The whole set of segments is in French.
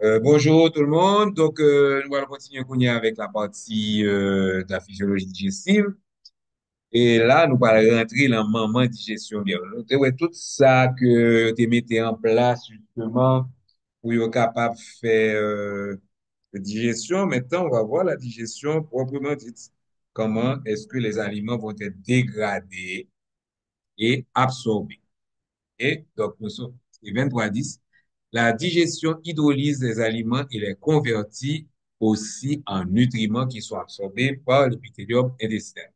Bonjour tout le monde. Nous allons continuer avec la partie de la physiologie digestive. Et là, nous allons rentrer dans le moment digestion. Bien. Ouais, tout ça que tu mettais en place justement pour être capable de faire digestion. Maintenant, on va voir la digestion proprement dite. Comment est-ce que les aliments vont être dégradés et absorbés. Et donc, nous sommes 23-10. La digestion hydrolyse des aliments et les convertit aussi en nutriments qui sont absorbés par l'épithélium intestinal.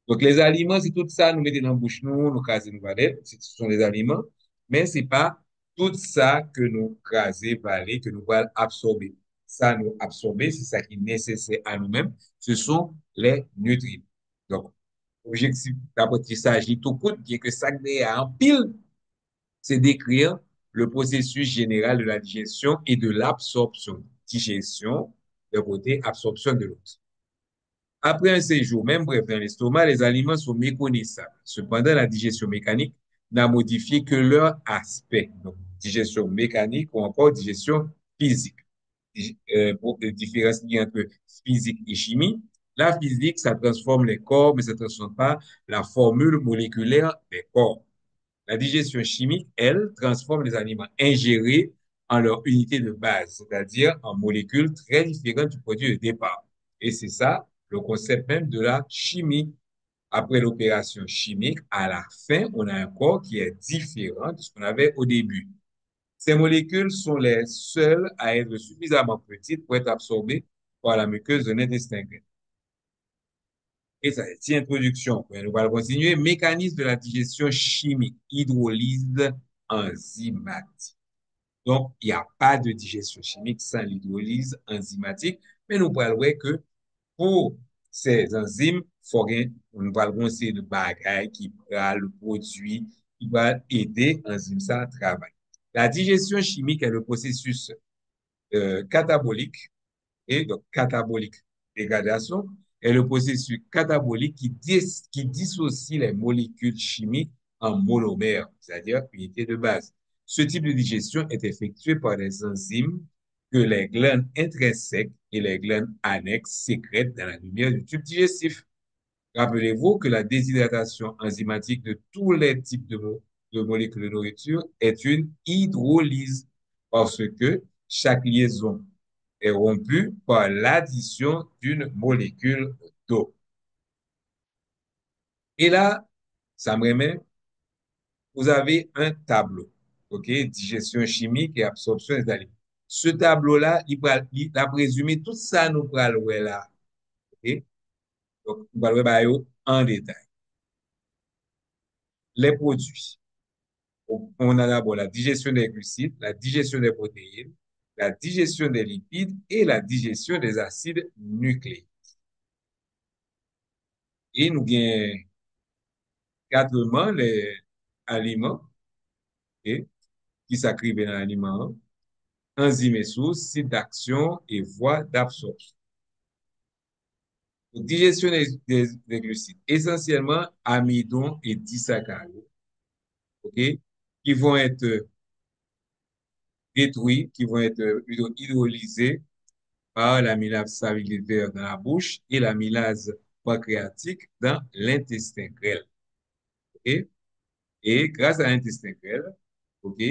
Donc, les aliments, c'est tout ça, nous mettons dans la bouche, nous crasons, nous valets, ce sont des aliments, mais c'est pas tout ça que nous crasons, valets, que nous allons absorber. Ça, nous absorber, c'est ça qui est nécessaire à nous-mêmes, ce sont les nutriments. Donc, objectif d'apprentissage, il tout coûte, bien que ça a en pile, c'est décrire le processus général de la digestion et de l'absorption. Digestion d'un côté, absorption de l'autre. Après un séjour, même bref, dans l'estomac, les aliments sont méconnaissables. Cependant, la digestion mécanique n'a modifié que leur aspect. Donc, digestion mécanique ou encore digestion physique. Pour différencier entre physique et chimie, la physique, ça transforme les corps, mais ça ne transforme pas la formule moléculaire des corps. La digestion chimique, elle, transforme les aliments ingérés en leur unité de base, c'est-à-dire en molécules très différentes du produit de départ. Et c'est ça, le concept même de la chimie. Après l'opération chimique, à la fin, on a un corps qui est différent de ce qu'on avait au début. Ces molécules sont les seules à être suffisamment petites pour être absorbées par la muqueuse de l'intestin grêle. Et ça, c'est introduction. Nous allons continuer. Mécanisme de la digestion chimique, hydrolyse enzymatique. Donc, il n'y a pas de digestion chimique sans l'hydrolyse enzymatique, mais nous parlons que pour ces enzymes, nous parlons aussi de bagailles qui prend le produit, qui va aider l'enzyme ça à travailler. La digestion chimique est le processus catabolique et donc catabolique dégradation est le processus catabolique qui dissocie les molécules chimiques en monomères, c'est-à-dire unités de base. Ce type de digestion est effectué par des enzymes que les glandes intrinsèques et les glandes annexes sécrètent dans la lumière du tube digestif. Rappelez-vous que la déshydratation enzymatique de tous les types de molécules de nourriture est une hydrolyse parce que chaque liaison est rompue par l'addition d'une molécule d'eau. Et là, ça me remet, vous avez un tableau, OK? Digestion chimique et absorption des aliments. Ce tableau-là, il a présumé tout ça nous pral là, OK? Donc, nous pral en détail. Les produits. On a d'abord la digestion des glucides, la digestion des protéines, la digestion des lipides et la digestion des acides nucléiques. Et nous avons quatrièmement les aliments et, qui s'inscrivent dans l'aliment, enzymes et sources, sites d'action et voies d'absorption. Donc, digestion des glucides, essentiellement amidon et disaccharides, ok, qui vont être détruits, qui vont être plutôt hydrolysés par l'amylase salivaire dans la bouche et l'amylase pancréatique dans l'intestin grêle. Ok? Et grâce à l'intestin grêle, ok,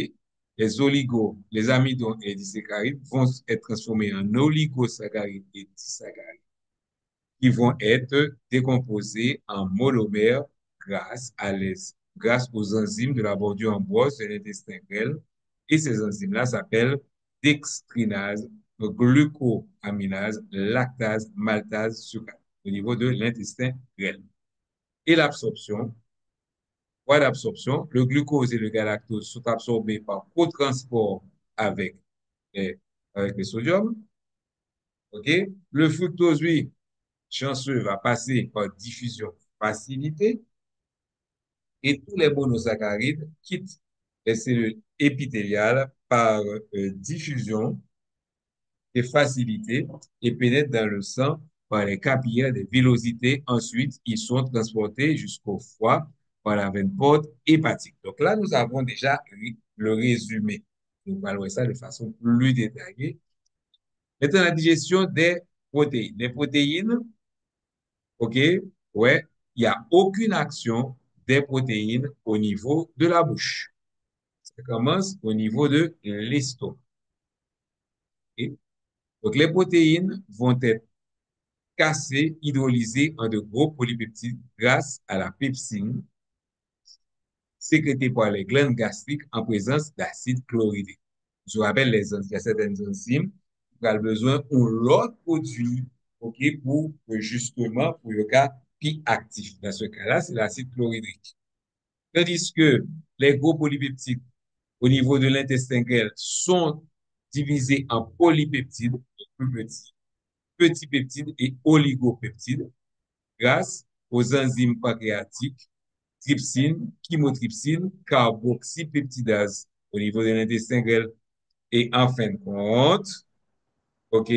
les amidons et les disaccharides vont être transformés en oligosaccharides et disaccharides qui vont être décomposés en monomères grâce aux enzymes de la bordure ambroise de l'intestin grêle. Et ces enzymes-là s'appellent dextrinase, glucoaminase, lactase, maltase, sucrase au niveau de l'intestin grêle. Et l'absorption, voie d'absorption, le glucose et le galactose sont absorbés par cotransport avec, les, avec le sodium. OK? Le fructose, lui, chanceux, va passer par diffusion facilitée et tous les monosaccharides quittent les cellules épithéliales par diffusion et facilité et pénètrent dans le sang par les capillaires des villosités. Ensuite, ils sont transportés jusqu'au foie par la veine porte hépatique. Donc là, nous avons déjà le résumé. Nous parlons ça de façon plus détaillée Maintenant, la digestion des protéines. Les protéines, OK, ouais, il n'y a aucune action des protéines au niveau de la bouche. Ça commence au niveau de l'estomac. OK? Donc, les protéines vont être cassées, hydrolysées en de gros polypeptides grâce à la pepsine sécrétée par les glandes gastriques en présence d'acide chlorhydrique. Je vous rappelle, il y a certaines enzymes qui ont besoin de l'autre produit, OK, pour justement, pour le cas plus actif. Dans ce cas-là, c'est l'acide chlorhydrique. Tandis que les gros polypeptides au niveau de l'intestin grêle sont divisés en polypeptides plus petits, petits peptides et oligopeptides grâce aux enzymes pancréatiques, trypsine, chymotrypsine, carboxypeptidase au niveau de l'intestin grêle. Et en fin de compte, OK,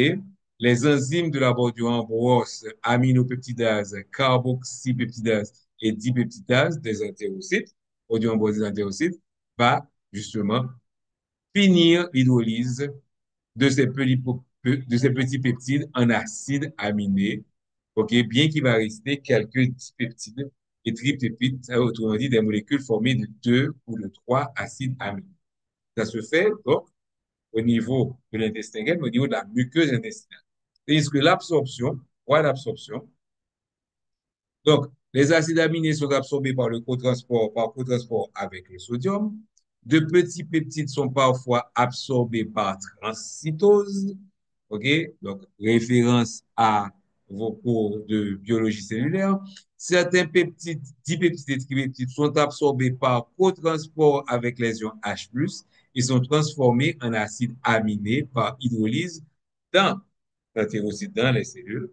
les enzymes de la bordure en brosse, aminopeptidase, carboxypeptidase et dipeptidase des entérocytes, bordure en brosse des entérocytes, va justement finir l'hydrolyse de ces petits peptides en acides aminés, OK, bien qu'il va rester quelques dipeptides et tripeptides, autrement dit des molécules formées de deux ou de trois acides aminés. Ça se fait donc au niveau de l'intestin grêle, mais au niveau de la muqueuse intestinale. C'est-à-dire que l'absorption, quoi l'absorption? Donc, les acides aminés sont absorbés par cotransport avec le sodium. De petits peptides sont parfois absorbés par transcytose. OK? Donc, référence à vos cours de biologie cellulaire. Certains peptides, dipeptides et tripeptides sont absorbés par cotransport avec les ions H+, et sont transformés en acides aminés par hydrolyse dans l'entérocyte, dans les cellules.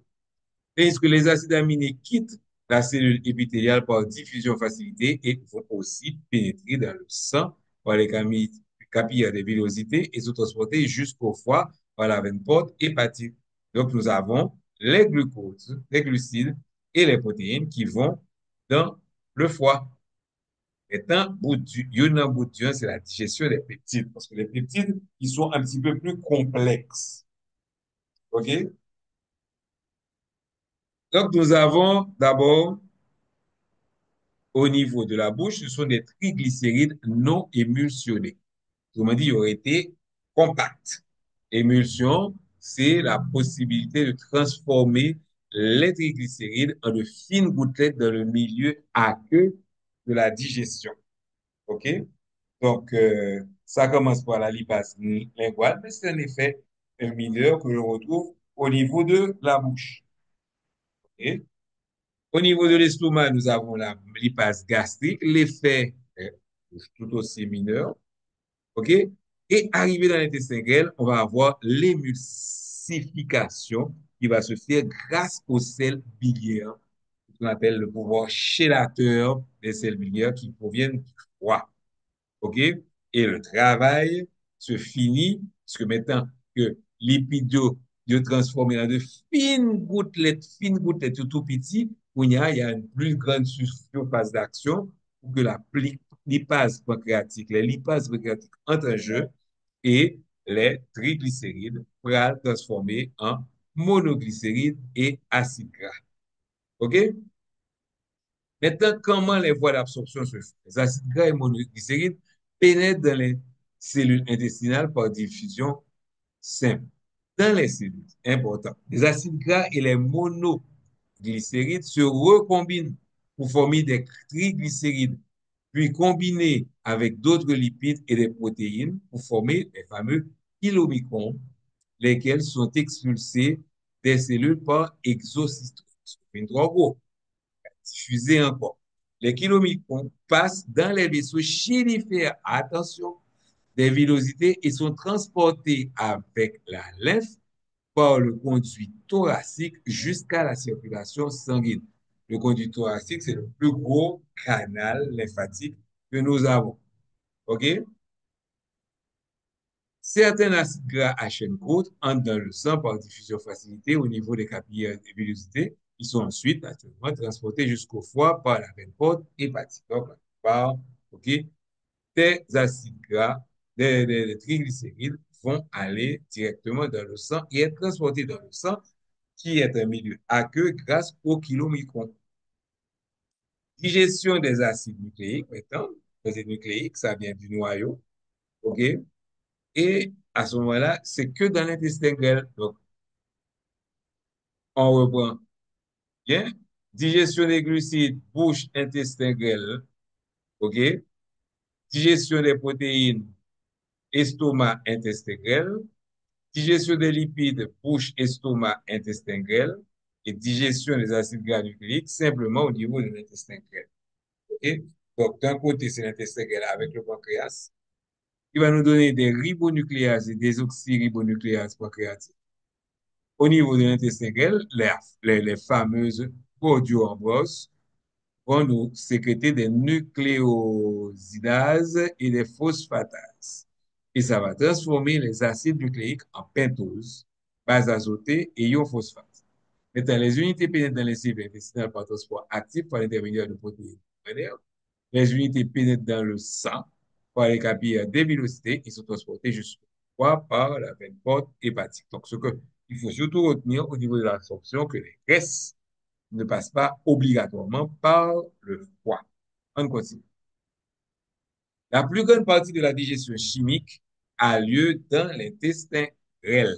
Tandis que les acides aminés quittent la cellule épithéliale par diffusion facilitée et vont aussi pénétrer dans le sang par les capillaires des villosités et se transporter jusqu'au foie par la veine porte hépatique. Donc, nous avons les glucoses, les glucides et les protéines qui vont dans le foie. Maintenant, bout dur, c'est la digestion des peptides. Parce que les peptides, ils sont un petit peu plus complexes. OK? Donc, nous avons d'abord au niveau de la bouche, ce sont des triglycérides non émulsionnés. Autrement dit, ils auraient été compacts. Émulsion, c'est la possibilité de transformer les triglycérides en de fines gouttelettes dans le milieu aqueux de la digestion. OK? Donc, ça commence par la lipase linguale, mais c'est un effet mineur que l'on retrouve au niveau de la bouche. OK? Au niveau de l'estomac, nous avons la lipase gastrique. L'effet est tout aussi mineur. OK? Et arrivé dans l'intestin grêle, on va avoir l'émulsification qui va se faire grâce aux sels biliaires, qu'on appelle le pouvoir chélateur des sels biliaires qui proviennent du foie. OK? Et le travail se finit, parce que maintenant que l'épidio est transformé en de fines gouttelettes tout petit, où il y a une plus grande surface d'action pour que la lipase pancréatique, les lipases pancréatiques entrent en jeu et les triglycérides pour être transformés en monoglycérides et acides gras. OK? Maintenant, comment les voies d'absorption se font? Les acides gras et monoglycérides pénètrent dans les cellules intestinales par diffusion simple. Dans les cellules, important, les acides gras et les monoglycérides se recombinent pour former des triglycérides, puis combinés avec d'autres lipides et des protéines pour former les fameux chylomicrons, lesquels sont expulsés des cellules par exocytose. Une trop gros diffusé encore. Les kilomicrons passent dans les vaisseaux chylifères, attention, des villosités et sont transportés avec la lymphe par le conduit thoracique jusqu'à la circulation sanguine. Le conduit thoracique, c'est le plus gros canal lymphatique que nous avons. OK? Certains acides gras à chaîne courte entrent dans le sang par diffusion facilitée au niveau des capillaires et villosités, qui sont ensuite naturellement transportés jusqu'au foie par la veine porte hépatique. Donc, par, OK, des acides gras, des triglycérides vont aller directement dans le sang et être transportés dans le sang, qui est un milieu aqueux grâce au kilomicron. Digestion des acides nucléiques, maintenant, les acides nucléiques, ça vient du noyau, OK? Et à ce moment-là, c'est que dans l'intestin grêle. Donc, on reprend. Bien? Digestion des glucides, bouche, intestin grêle, OK? Digestion des protéines, estomac, intestin grêle. Digestion des lipides, bouche, estomac, intestin grêle. Et digestion des acides gras nucléiques, simplement au niveau de l'intestin grêle. OK? Donc, d'un côté, c'est l'intestin grêle avec le pancréas, qui va nous donner des ribonucléases et des oxyribonucléases pancréatiques. Au niveau de l'intestin grêle, les fameuses proteoambroses vont nous sécréter des nucléosidases et des phosphatases. Et ça va transformer les acides nucléiques en pentose, base azotée et ion phosphate. Maintenant, les unités pénètrent dans les cellules intestinales par transport actif par l'intermédiaire de protéines. Les unités pénètrent dans le sang par les capillaires des villosités et sont transportées jusqu'au foie par la veine porte hépatique. Donc, ce que il faut surtout retenir au niveau de l'absorption, que les graisses ne passent pas obligatoirement par le foie. On continue. La plus grande partie de la digestion chimique a lieu dans l'intestin grêle.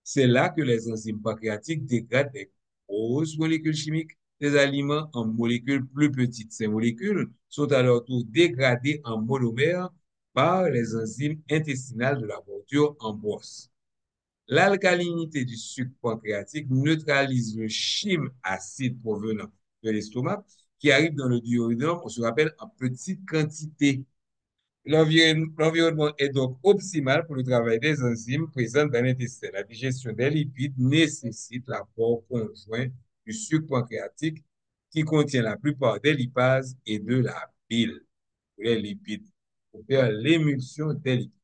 C'est là que les enzymes pancréatiques dégradent les grosses molécules chimiques des aliments en molécules plus petites. Ces molécules sont à leur tour dégradées en monomères par les enzymes intestinales de la bordure en bosse. L'alcalinité du sucre pancréatique neutralise le chyme acide provenant de l'estomac qui arrive dans le duodénum, on se rappelle, en petite quantité. L'environnement est donc optimal pour le travail des enzymes présentes dans l'intestin. La digestion des lipides nécessite l'apport conjoint du sucre pancréatique qui contient la plupart des lipases et de la bile, les lipides, pour faire l'émulsion des lipides.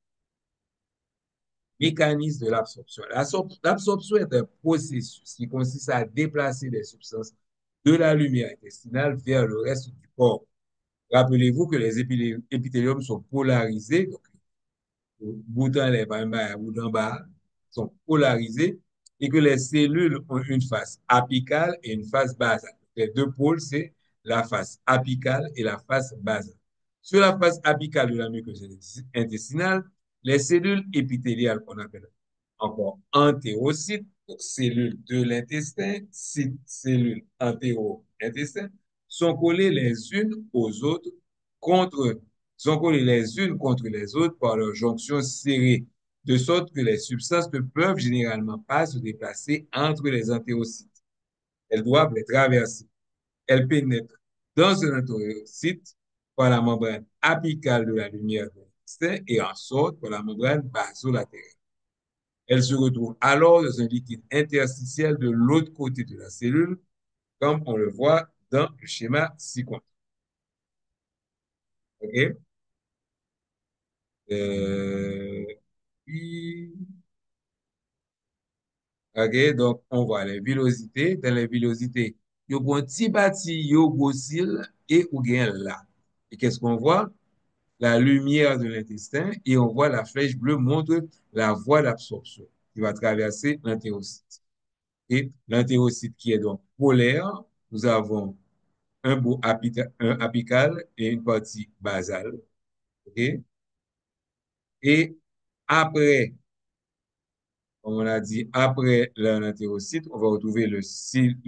Mécanisme de l'absorption. L'absorption est un processus qui consiste à déplacer des substances de la lumière intestinale vers le reste du corps. Rappelez-vous que les épithéliums sont polarisés, donc bout en l'air, bout en bas, sont polarisés et que les cellules ont une face apicale et une face basale. Les deux pôles, c'est la face apicale et la face basale. Sur la face apicale de la muqueuse intestinale, les cellules épithéliales qu'on appelle encore entérocytes, donc cellules de l'intestin, cellules entéro-intestin, sont collées les unes aux autres contre sont collées les unes contre les autres par leur jonction serrée, de sorte que les substances ne peuvent généralement pas se déplacer entre les entérocytes. Elles doivent les traverser. Elles pénètrent dans un entérocyte par la membrane apicale de la lumière de l'intestin et en sortent par la membrane basolatérale. Elles se retrouvent alors dans un liquide interstitiel de l'autre côté de la cellule, comme on le voit dans le schéma ci-contre. OK? Euh, puis, OK, donc on voit les villosités. Dans les villosités, il y a un petit bâti, il y a gossil et ou bien là. Et qu'est-ce qu'on voit? La lumière de l'intestin et on voit la flèche bleue montre la voie d'absorption qui va traverser l'entérocyte. Et l'entérocyte qui est donc polaire, nous avons un bout un apical et une partie basale. OK? Et après, comme on a dit, après l'entérocyte, on va retrouver le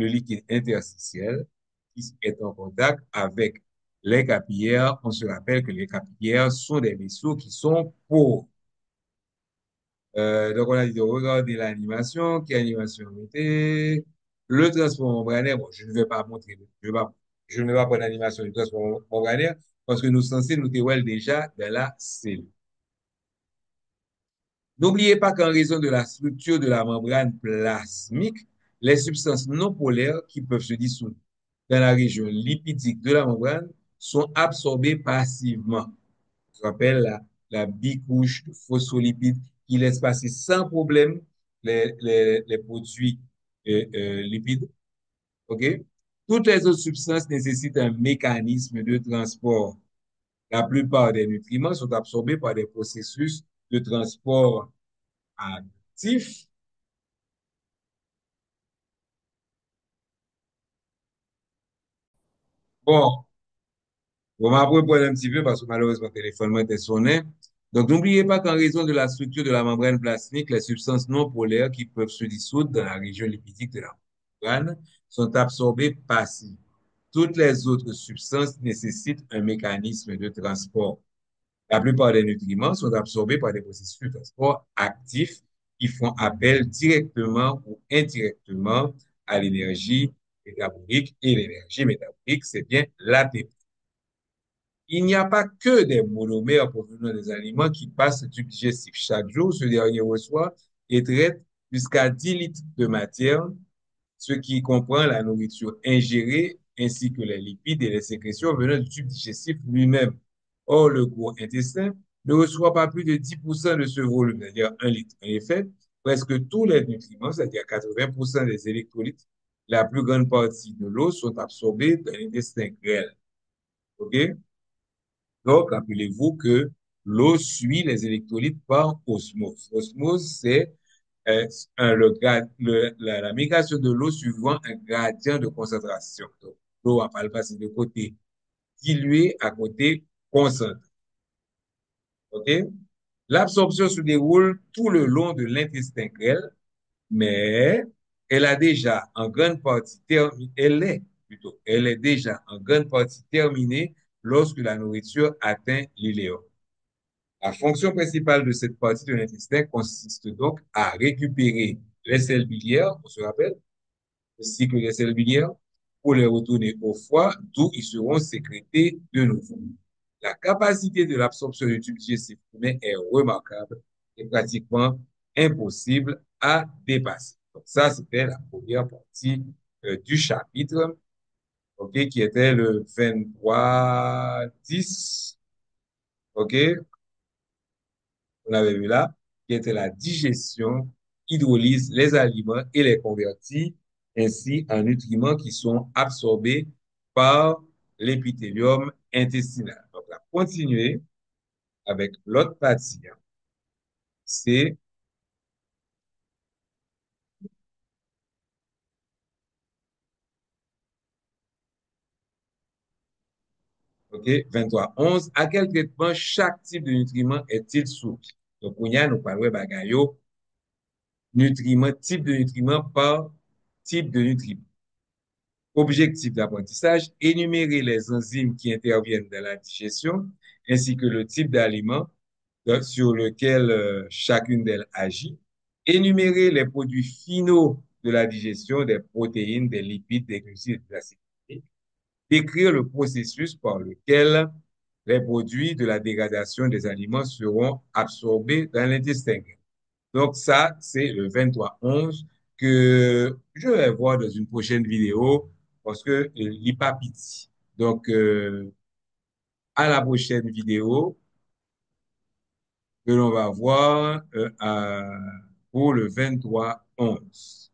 liquide interstitiel qui est en contact avec les capillaires. On se rappelle que les capillaires sont des vaisseaux qui sont pauvres. Donc, on a dit de regarder l'animation. Quelle animation était? Le transport membranaire. Bon, je ne vais pas montrer. Je ne vais pas prendre l'animation du transport membranaire parce que nous sommes censés nous dévoiler déjà dans la cellule. N'oubliez pas qu'en raison de la structure de la membrane plasmique, les substances non polaires qui peuvent se dissoudre dans la région lipidique de la membrane sont absorbées passivement. Je rappelle la bicouche de phospholipides qui laisse passer sans problème les produits lipides. OK? Toutes les autres substances nécessitent un mécanisme de transport. La plupart des nutriments sont absorbés par des processus de transport actif. Bon, on va reprendre un petit peu parce que malheureusement, le téléphone m'a été sonné. Donc, n'oubliez pas qu'en raison de la structure de la membrane plasmique, les substances non polaires qui peuvent se dissoudre dans la région lipidique de la membrane sont absorbées passivement. Toutes les autres substances nécessitent un mécanisme de transport. La plupart des nutriments sont absorbés par des processus de transport actifs qui font appel directement ou indirectement à l'énergie métabolique. Et l'énergie métabolique, c'est bien l'ATP. Il n'y a pas que des monomères provenant des aliments qui passent le tube digestif. Chaque jour, ce dernier reçoit et traite jusqu'à 10 litres de matière, ce qui comprend la nourriture ingérée ainsi que les lipides et les sécrétions venant du tube digestif lui-même. Or, le gros intestin ne reçoit pas plus de 10% de ce volume, c'est-à-dire 1 litre. En effet, presque tous les nutriments, c'est-à-dire 80% des électrolytes, la plus grande partie de l'eau sont absorbés dans l'intestin grêle. OK? Donc, rappelez-vous que l'eau suit les électrolytes par osmose. Osmose, c'est la migration de l'eau suivant un gradient de concentration. Donc, l'eau va pas le passer de côté dilué à côté concentré. OK? L'absorption se déroule tout le long de l'intestin grêle, mais elle a déjà en grande partie terminé, elle est déjà en grande partie terminée lorsque la nourriture atteint l'iléum. La fonction principale de cette partie de l'intestin consiste donc à récupérer les sels biliaires, on se rappelle, le cycle des sels biliaires, pour les retourner au foie, d'où ils seront sécrétés de nouveau. La capacité de l'absorption du tube digestif humain est remarquable et pratiquement impossible à dépasser. Donc ça, c'était la première partie du chapitre, ok, qui était le 23-10, ok, on avait vu là, qui était la digestion, hydrolyse les aliments et les convertit ainsi en nutriments qui sont absorbés par l'épithélium intestinal. Donc, on va continuer avec l'autre partie, hein. C'est, OK, 23-11. À quel traitement chaque type de nutriment est-il soumis? Donc, on y a, nous parlons bagayo, nutriments, type de nutriment par type de nutriment. Objectif d'apprentissage, énumérer les enzymes qui interviennent dans la digestion, ainsi que le type d'aliment sur lequel chacune d'elles agit. Énumérer les produits finaux de la digestion, des protéines, des lipides, des glucides, et de l'acide nucléique. Décrire le processus par lequel les produits de la dégradation des aliments seront absorbés dans l'intestin. Donc ça, c'est le 23-11 que je vais voir dans une prochaine vidéo parce que il pas piti. Donc, à la prochaine vidéo que l'on va voir pour le 23-11.